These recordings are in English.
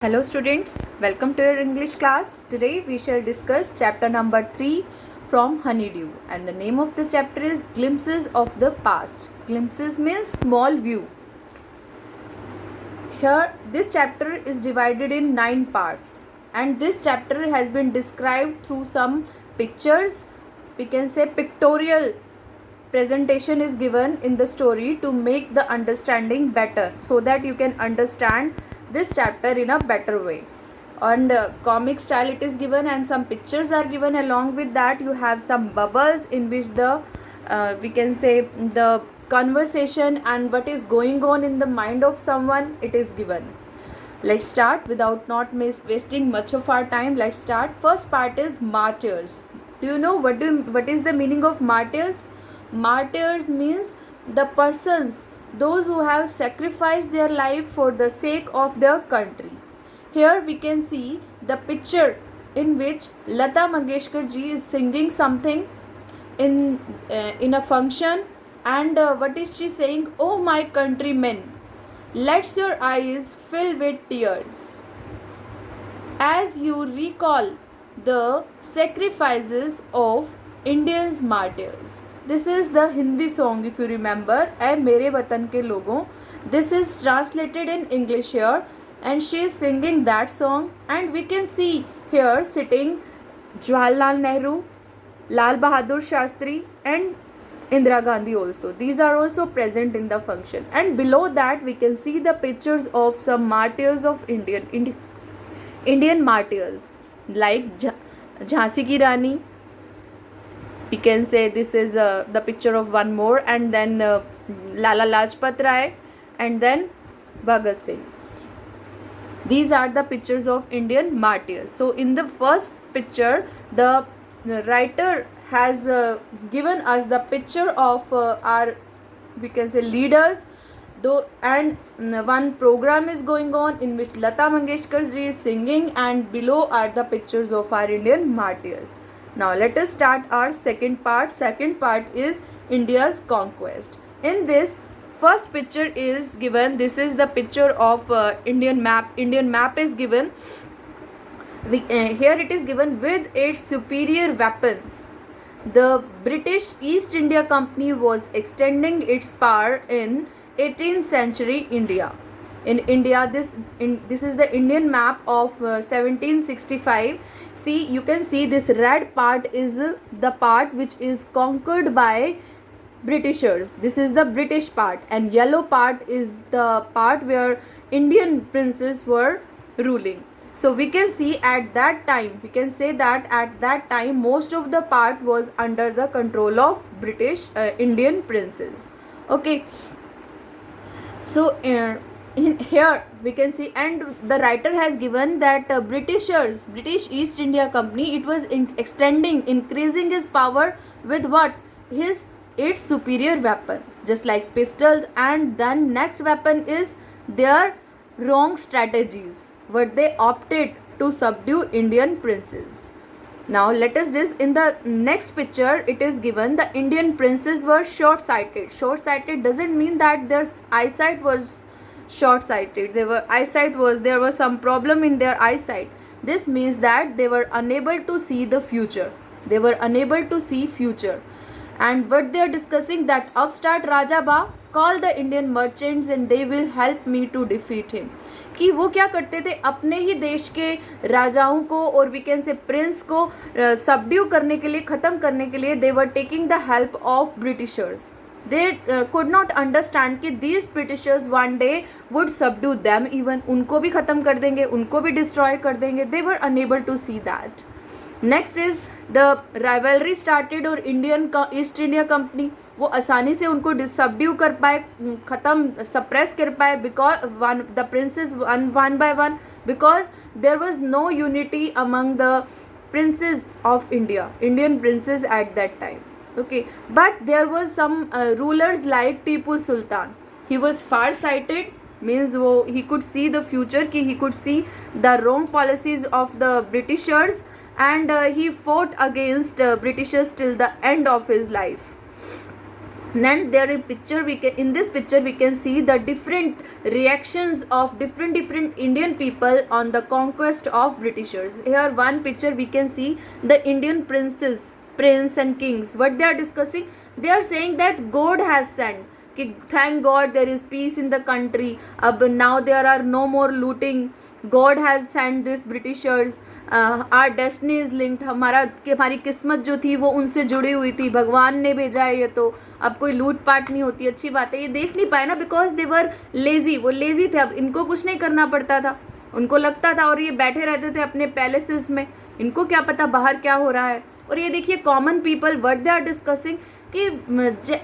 Hello students, welcome to your English class. Today we shall discuss chapter number 3 from Honeydew, and the name of the chapter is Glimpses of the Past. Glimpses means small view. Here this chapter is divided in 9 parts, and this chapter has been described through some pictures. We can say pictorial presentation is given in the story to make the understanding better, so that you can understand this chapter in a better way. And comic style it is given, and some pictures are given. Along with that you have some bubbles in which the we can say the conversation and what is going on in the mind of someone, it is given. Let's start without not wasting much of our time. Let's start. First part is martyrs. Do you know what is the meaning of martyrs? Martyrs means the persons, those who have sacrificed their life for the sake of their country. Here we can see the picture in which Lata Mangeshkar ji is singing something in a function, and what is she saying? Oh my countrymen, let your eyes fill with tears as you recall the sacrifices of Indians martyrs. This is the Hindi song, if you remember, ऐ मेरे वतन के लोगों. This is translated in English here, and she is singing that song, and we can see here sitting Jawaharlal Nehru, Lal Bahadur Shastri, and Indira Gandhi also. These are also present in the function, and below that we can see the pictures of some martyrs of Indian martyrs like Jhansi Ki Rani. We can say this is the picture of one more, and then Lala Lajpat Rai, and then Bhagat Singh. These are the pictures of Indian martyrs. So in the first picture, the writer has given us the picture of our, we can say, leaders, though, and one program is going on in which Lata Mangeshkar ji is singing, and below are the pictures of our Indian martyrs. Now let us start our second part. Second part is India's conquest. In this, first picture is given. This is the picture of Indian map. Indian map is given. Here it is given with its superior weapons. The British East India Company was extending its power in 18th century India. In India, this is the Indian map of 1765. See, you can see this red part is the part which is conquered by Britishers. This is the British part, and yellow part is the part where Indian princes were ruling. So we can see at that time, we can say that at that time most of the part was under the control of British Indian princes. Okay. So here we can see, and the writer has given that British East India Company, it was increasing his power with what? Its superior weapons, just like pistols, and then next weapon is their wrong strategies, what they opted to subdue Indian princes. Now let us this. In the next picture it is given the Indian princes were short-sighted. Short-sighted doesn't mean that their eyesight was short-sighted. There was some problem in their eyesight. This means that they were unable to see the future. And what they are discussing, that upstart Raja Ba call the Indian merchants and they will help me to defeat him. कि वो क्या करते थे, अपने ही देश के राजाओं को और वी कैन से प्रिंस को सबड्यू करने के लिए, ख़त्म करने के लिए, they were taking the help of Britishers. They could not understand कि these Britishers one day would subdue them, even उनको भी ख़त्म कर देंगे, उनको भी destroy कर देंगे. They were unable to see that. Next is the rivalry started, और ईस्ट इंडिया कंपनी वो आसानी से उनको सबड्यू कर पाए, ख़त्म सप्रेस कर पाए, because the princes one by one, because there was no unity among the princes of India, Indian princes at that time. Okay, but there was some rulers like Tipu Sultan. He was far-sighted, means he could see the future, he could see the wrong policies of the Britishers, and he fought against Britishers till the end of his life. Then there is picture, in this picture we can see the different reactions of different Indian people on the conquest of Britishers. Here one picture we can see the Indian prince and kings. What they are discussing, they are saying that God has sent, thank God there is peace in the country, now there are no more looting, God has sent this Britishers, our destiny is linked, हमारी किस्मत जो थी वो उनसे जुड़ी हुई थी, भगवान ने भेजा है, ये तो अब कोई लूट पाट नहीं होती, अच्छी बात है। ये देख नहीं पाए ना, बिकॉज दे वर लेजी, वो लेजी थे, अब इनको कुछ नहीं करना पड़ता था, उनको लगता था, और ये बैठे रहते थे अपने पैलेसेस में, इनको क्या पता बाहर क्या हो रहा है। और ये देखिए common people what they are discussing कि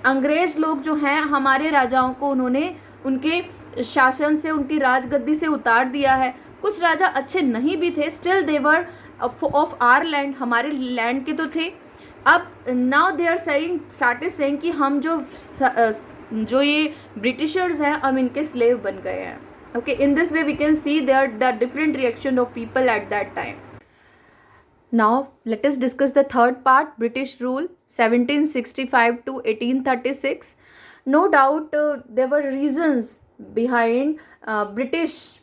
अंग्रेज लोग जो हैं हमारे राजाओं को उन्होंने उनके शासन से, उनकी राजगद्दी से उतार दिया है। कुछ राजा अच्छे नहीं भी थे, still they were of our land, हमारे लैंड के तो थे। अब now they are started saying कि हम जो ये ब्रिटिशर्स हैं हम इनके स्लेव बन गए हैं। Okay, in this way we can see there the different reaction of people at that time. Now let us discuss the third part, British rule 1765 to 1836. No doubt there were reasons behind British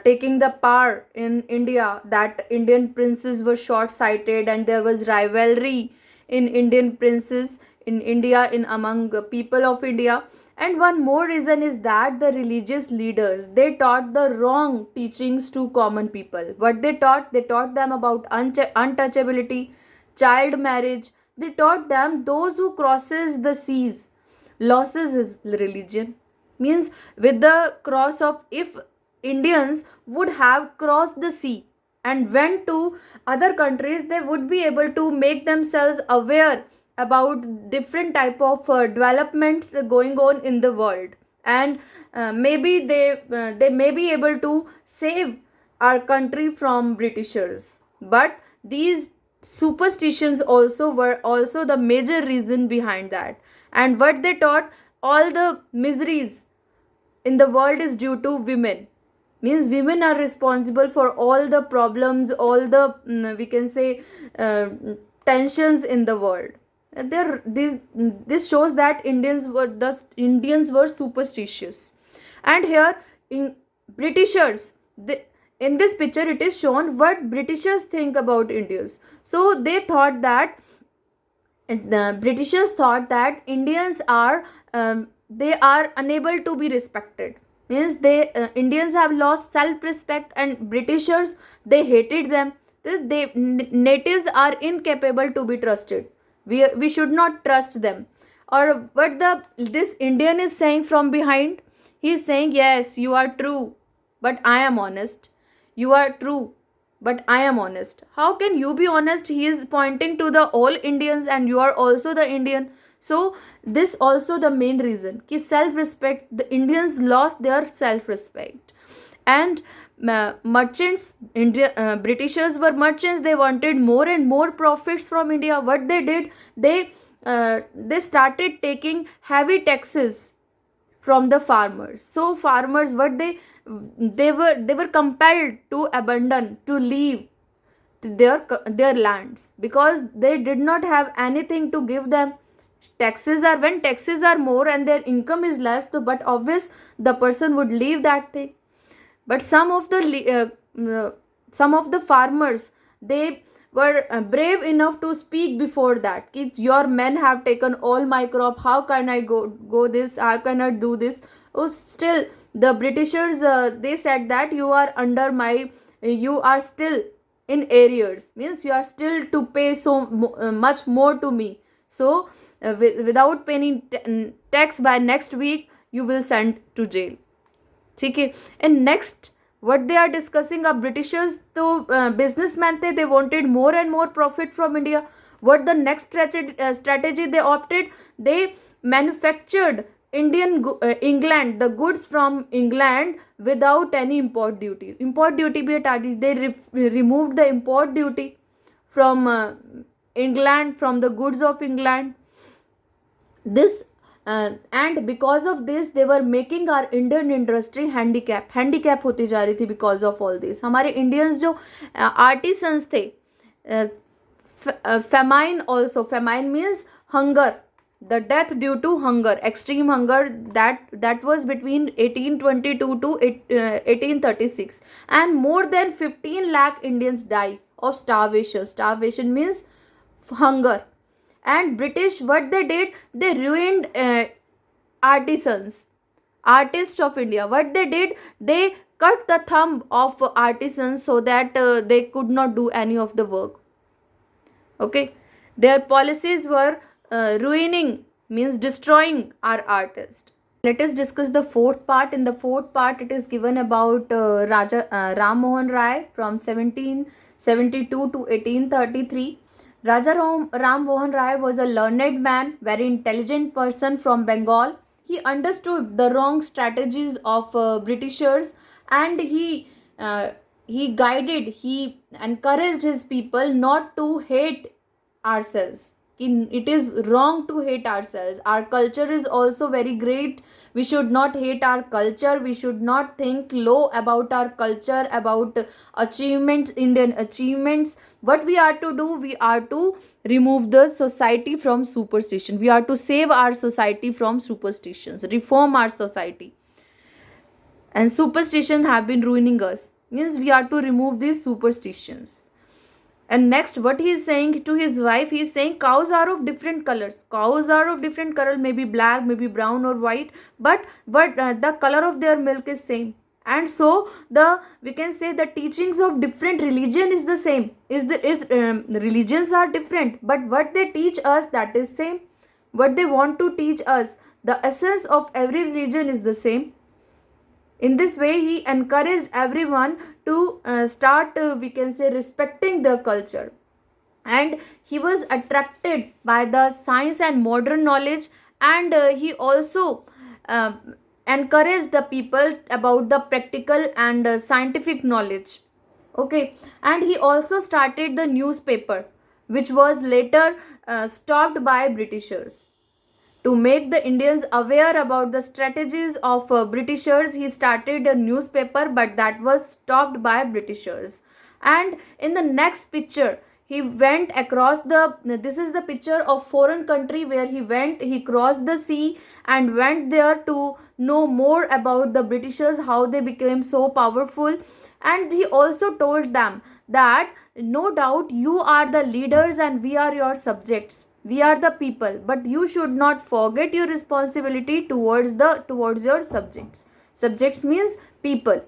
taking the power in India, that Indian princes were short-sighted and there was rivalry in Indian princes in India, in among people of India. And one more reason is that the religious leaders, they taught the wrong teachings to common people. What they taught them about untouchability, child marriage. They taught them those who crosses the seas loses his religion. Means with the cross of, if Indians would have crossed the sea and went to other countries, they would be able to make themselves aware about different type of developments going on in the world, and maybe they may be able to save our country from Britishers. But these superstitions were also the major reason behind that. And what they taught, all the miseries in the world is due to women. Means women are responsible for all the problems, all the we can say tensions in the world. This shows that Indians were superstitious. And here in Britishers, in this picture it is shown what Britishers think about Indians. So they thought that the Britishers thought that Indians are they are unable to be respected. Means Indians have lost self-respect, and Britishers, they hated them. Natives are incapable to be trusted. We should not trust them. Or what this Indian is saying from behind, he is saying, yes, you are true, but I am honest. You are true, but I am honest. How can you be honest? He is pointing to the all Indians, and you are also the Indian. So this also the main reason ki self respect, the Indians lost their self respect. And merchants, Britishers were merchants, they wanted more and more profits from India. What they did, they started taking heavy taxes from the farmers. So farmers, what they were compelled to abandon, to leave their lands, because they did not have anything to give them. When taxes are more and their income is less, so but obvious the person would leave that thing. But some of the farmers, they were brave enough to speak before that, ki your men have taken all my crop, how can I go this, how can I do this. Oh, still the Britishers, they said that you are under my, you are still in arrears, means you are still to pay so much more to me. So without paying tax by next week, you will send to jail. ठीक है. And next what they are discussing, are Britishers तो businessmen थे, they wanted more and more profit from India. What the next strategy they opted, they manufactured England, the goods from England without any import duty. Import duty भी हटा दी, they removed the import duty from England, from the goods of England. This and because of this they were making our Indian industry handicap होती जा रही थी because of all this. हमारे Indians जो artisans थे, famine also, famine means hunger, the death due to hunger, extreme hunger, that was between 1822 to 1836, and more than 15 lakh Indians die of starvation. Starvation means hunger. And British, what they did, they ruined artisans, artists of India. What they did, they cut the thumb of artisans so that they could not do any of the work. Okay, their policies were ruining, means destroying our artist. Let us discuss the fourth part. In the fourth part, it is given about Raja Ram Mohan Rai from 1772 to 1833. Raja Ram Mohan Rai was a learned man, very intelligent person from Bengal. He understood the wrong strategies of Britishers, and he guided, he encouraged his people not to hate ourselves. It is wrong to hate ourselves. Our culture is also very great. We should not hate our culture. We should not think low about our culture, about achievements, Indian achievements. What we are to do, we are to remove the society from superstition. We are to save our society from superstitions, reform our society. And superstition have been ruining us. Means we are to remove these superstitions. And next, what he is saying to his wife, he is saying cows are of different colors. Cows are of different color, maybe black, maybe brown or white, but the color of their milk is same. And so we can say the teachings of different religion is the same. Religions are different, but what they teach us, that is same. What they want to teach us, the essence of every religion is the same. In this way, he encouraged everyone to start, we can say, respecting their culture. And he was attracted by the science and modern knowledge, and he also encouraged the people about the practical and scientific knowledge. Okay, and he also started the newspaper, which was later stopped by Britishers. To make the Indians aware about the strategies of Britishers, he started a newspaper, but that was stopped by Britishers. And in the next picture, he went across this is the picture of foreign country where he crossed the sea and went there to know more about the Britishers, how they became so powerful. And he also told them that no doubt you are the leaders and we are your subjects. We are the people, but you should not forget your responsibility towards your subjects. Subjects means people.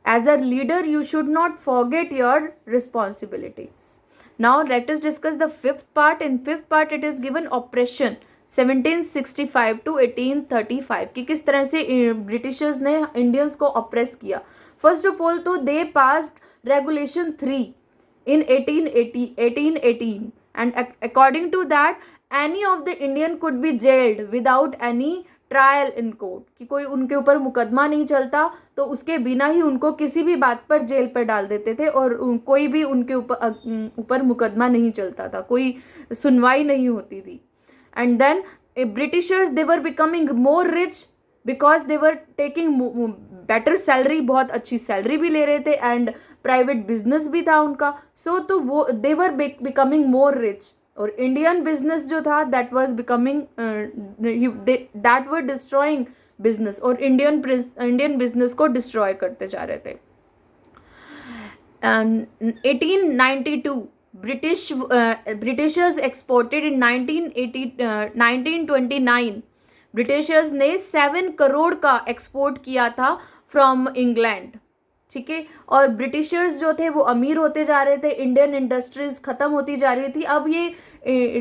As a leader, you should not forget your responsibilities. Now let us discuss the fifth part. In fifth part, it is given oppression 1765 to 1835 कि किस तरह से Britishers ने Indians को oppress किया. First of all तो दे passed regulation 3 in 1818, and according to that any of the Indian could be jailed without any trial in court, कि कोई उनके ऊपर मुकदमा नहीं चलता तो उसके बिना ही उनको किसी भी बात पर जेल पर डाल देते थे, और कोई भी उनके ऊपर मुकदमा नहीं चलता था, कोई सुनवाई नहीं होती थी. And then Britishers they were becoming more rich because they were taking better salary, बहुत अच्छी सैलरी भी ले रहे थे, एंड प्राइवेट बिजनेस भी था उनका. सो तो वो दे वर बिकमिंग मोर रिच. और इंडियन बिजनेस जो था that was becoming that were destroying business, और इंडियन बिजनेस को डिस्ट्रॉय करते जा रहे थे. 1892 ब्रिटिशर्स एक्सपोर्टेड इन 1929 ब्रिटिशर्स ने 7 करोड़ का एक्सपोर्ट किया था फ्रॉम इंग्लैंड. ठीक है, और ब्रिटिशर्स जो थे वो अमीर होते जा रहे थे, इंडियन इंडस्ट्रीज खत्म होती जा रही थी. अब ये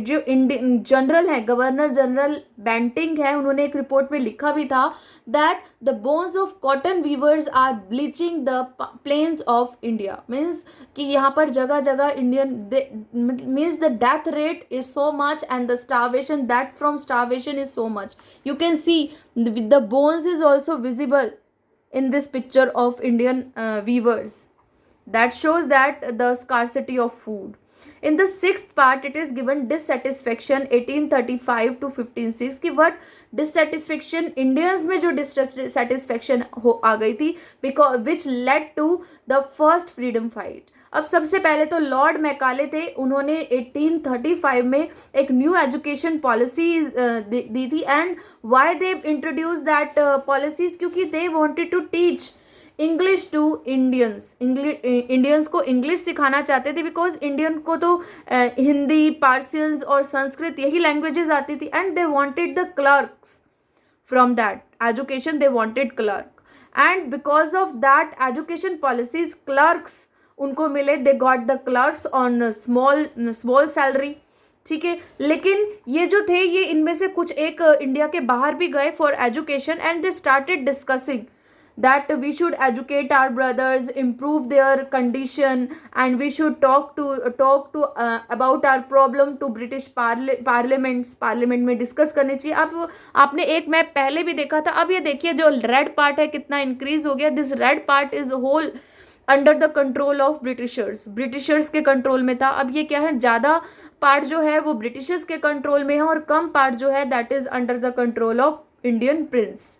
जो इंडियन जनरल है, गवर्नर जनरल बेंटिंग है, उन्होंने एक रिपोर्ट में लिखा भी था that the bones of cotton weavers are bleaching the plains of India. Means कि यहाँ पर जगह जगह Indian means the death rate is so much and the starvation, that from starvation is so much. You can see the bones is also visible in this picture of Indian weavers. That shows that the scarcity of food. In the sixth part, it is given dissatisfaction 1835 to 1506 कि what dissatisfaction Indians में जो dissatisfaction आ गई थी because which led to the first freedom fight. अब सबसे पहले तो Lord Macaulay थे, उन्होंने 1835 में एक न्यू एजुकेशन पॉलिसी दी थी. And why they introduce that policies, क्योंकि they wanted to teach English to Indians. Indians को इंग्लिश सिखाना चाहते थे, बिकॉज इंडियन को तो हिंदी, पार्सियंस और संस्कृत यही लैंग्वेजेस आती थी. And they wanted the clerks from that education, they wanted clerk, and because of that education policies, clerks उनको मिले. they got the clerks on small salary. ठीक है, लेकिन ये जो थे ये इनमें से कुछ एक इंडिया के बाहर भी गए for education, and they started discussing that we should educate our brothers, improve their condition, and we should talk to about our problem to British parliament में डिस्कस करनी चाहिए. अब आपने एक मैप पहले भी देखा था, अब ये देखिए जो रेड पार्ट है कितना इंक्रीज हो गया. This red part is whole under the control of Britishers के कंट्रोल में था. अब ये क्या है, ज़्यादा पार्ट जो है वो ब्रिटिशर्स के कंट्रोल में है, और कम पार्ट जो है that is under the control of Indian Prince.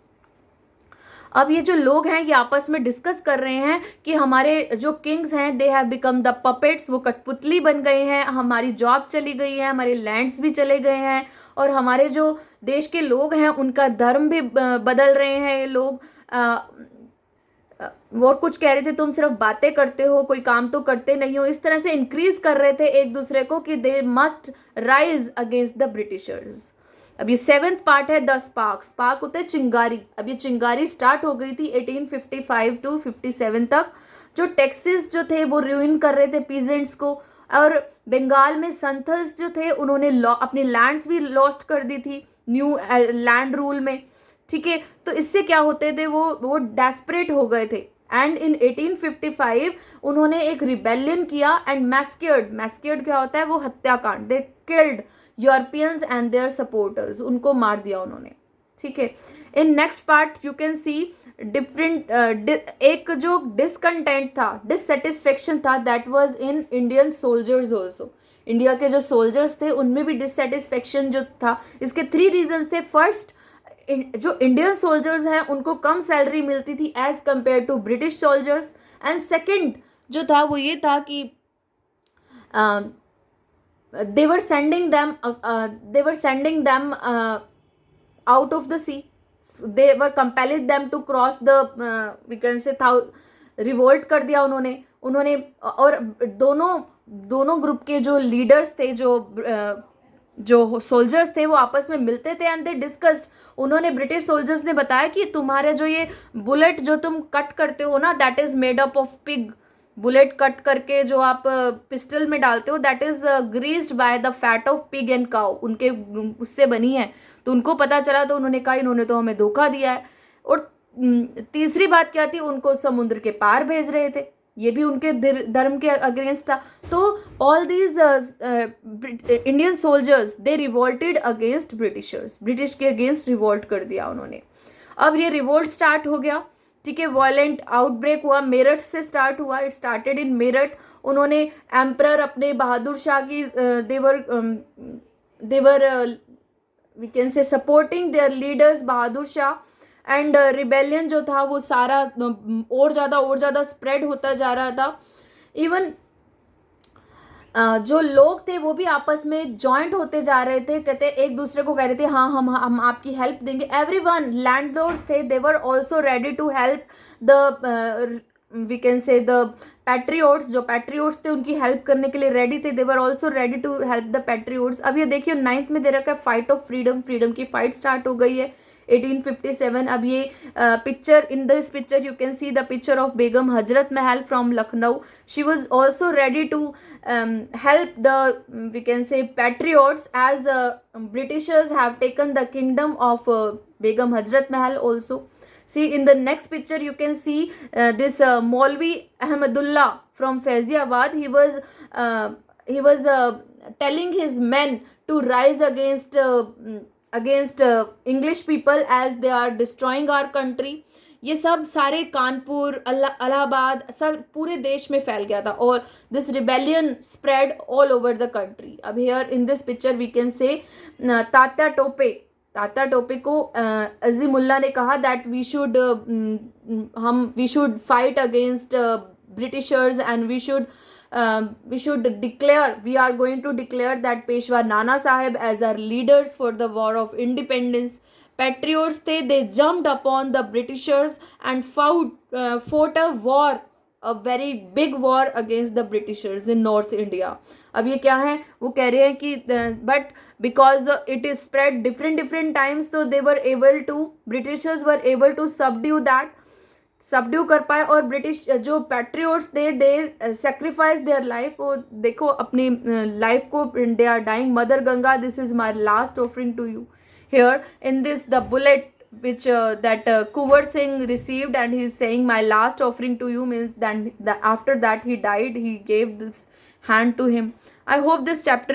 अब ये जो लोग हैं ये आपस में डिस्कस कर रहे हैं कि हमारे जो किंग्स हैं they have become the puppets, वो कठपुतली बन गए हैं, हमारी जॉब चली गई है, हमारे लैंड्स भी चले गए हैं, और हमारे जो देश के लोग हैं उनका धर्म भी बदल रहे हैं ये लोग. वो कुछ कह रहे थे तुम सिर्फ बातें करते हो, कोई काम तो करते नहीं हो. इस तरह से इंक्रीज कर रहे थे एक दूसरे को कि they must rise against the Britishers. अब ये 7th पार्ट है द स्पार्क्स. स्पार्क होता है चिंगारी. अब ये चिंगारी स्टार्ट हो गई थी 1855 टू 57 तक. जो टैक्सेस जो थे वो रूइन कर रहे थे पीजेंट्स को, और बंगाल में संथल्स जो थे उन्होंने अपनी लैंड्स भी लॉस्ट कर दी थी न्यू लैंड रूल में. ठीक है, तो इससे क्या होते थे, वो डेस्परेट हो गए थे. एंड इन 1855 उन्होंने एक रिबेलियन किया एंड मैस्केर्ड क्या होता है, वो हत्याकांड. They killed Europeans and their supporters, उनको मार दिया उन्होंने. ठीक है, in next part you can see different एक जो डिसकंटेंट था, डिससेटिस्फेक्शन था, that was in Indian soldiers also. India के जो सोल्जर्स थे उनमें भी डिससेटिस्फेक्शन जो था. इसके 3 रीजंस थे. फर्स्ट, जो इंडियन सोल्जर्स हैं उनको कम सैलरी मिलती थी as compare to British soldiers. And second जो था वो ये था कि they were sending them out of the sea. They were compelling them to cross the we can say revolt कर दिया उन्होंने. और दोनों ग्रुप के जो लीडर्स थे, जो सोल्जर्स थे, वो आपस में मिलते थे एंड दे डिस्कस्ड. उन्होंने ब्रिटिश सोल्जर्स ने बताया कि तुम्हारे जो ये बुलेट जो तुम कट करते हो ना, that is made up of pig. Bullet cut करके जो आप पिस्टल में डालते हो that is greased by the fat of pig and cow, उनके उससे बनी है. तो उनको पता चला तो उन्होंने कहा इन्होंने तो हमें धोखा दिया है. और तीसरी बात क्या थी, उनको समुद्र के पार भेज रहे थे, ये भी उनके धर्म के अगेंस्ट था. तो all these Indian soldiers they revolted against Britishers, British के अगेंस्ट रिवोल्ट कर दिया उन्होंने. अब ये रिवोल्ट स्टार्ट हो गया. ठीक है, वायलेंट आउटब्रेक हुआ, मेरठ से स्टार्ट हुआ. It started in Meerut. उन्होंने एम्परर अपने बहादुर शाह की they were we can say supporting their leaders Bahadur Shah. And rebellion जो था वो सारा और ज़्यादा स्प्रेड होता जा रहा था. इवन जो लोग थे वो भी आपस में जॉइंट होते जा रहे थे, कहते एक दूसरे को कह रहे थे हाँ हम आपकी हेल्प देंगे. एवरीवन, लैंडलॉर्ड्स थे, they were also ready to help the we can say the patriots. जो पैट्रियोट्स थे उनकी हेल्प करने के लिए रेडी थे. They were also ready to help the patriots. अब ये देखिए 9th में दे रखा है फाइट ऑफ फ्रीडम की फाइट स्टार्ट हो गई है 1857. अब ये picture, in this picture you can see the picture of Begum Hazrat Mahal from Lucknow. She was also ready to help the we can say patriots as Britishers have taken the kingdom of Begum Hazrat Mahal also. See in the next picture you can see this Maulvi Ahmadullah from Faiziabad. He was telling his men to rise against English people as they are destroying our country. ये सब सारे कानपुर, इलाहाबाद, सब पूरे देश में फैल गया था. और this rebellion spread all over the country. अब here in this picture we can say Tatya Tope को अजीमुल्ला ने कहा that we should fight against Britishers and we should we are going to declare that Peshwa Nana Sahib as our leaders for the war of independence. Patriots they jumped upon the Britishers and fought a very big war against the Britishers in North India. अब ये क्या है, वो कह रहे हैं कि but because it is spread different times, so they were able to, Britishers were able to subdue कर पाए. और ब्रिटिश जो patriots they sacrifice their life. वो देखो अपनी लाइफ को, they are dying. Mother Ganga, this is my last offering to you. Here in this the bullet which that Kuwar Singh received, and he is saying my last offering to you, means that after that he died, he gave this hand to him. I hope this chapter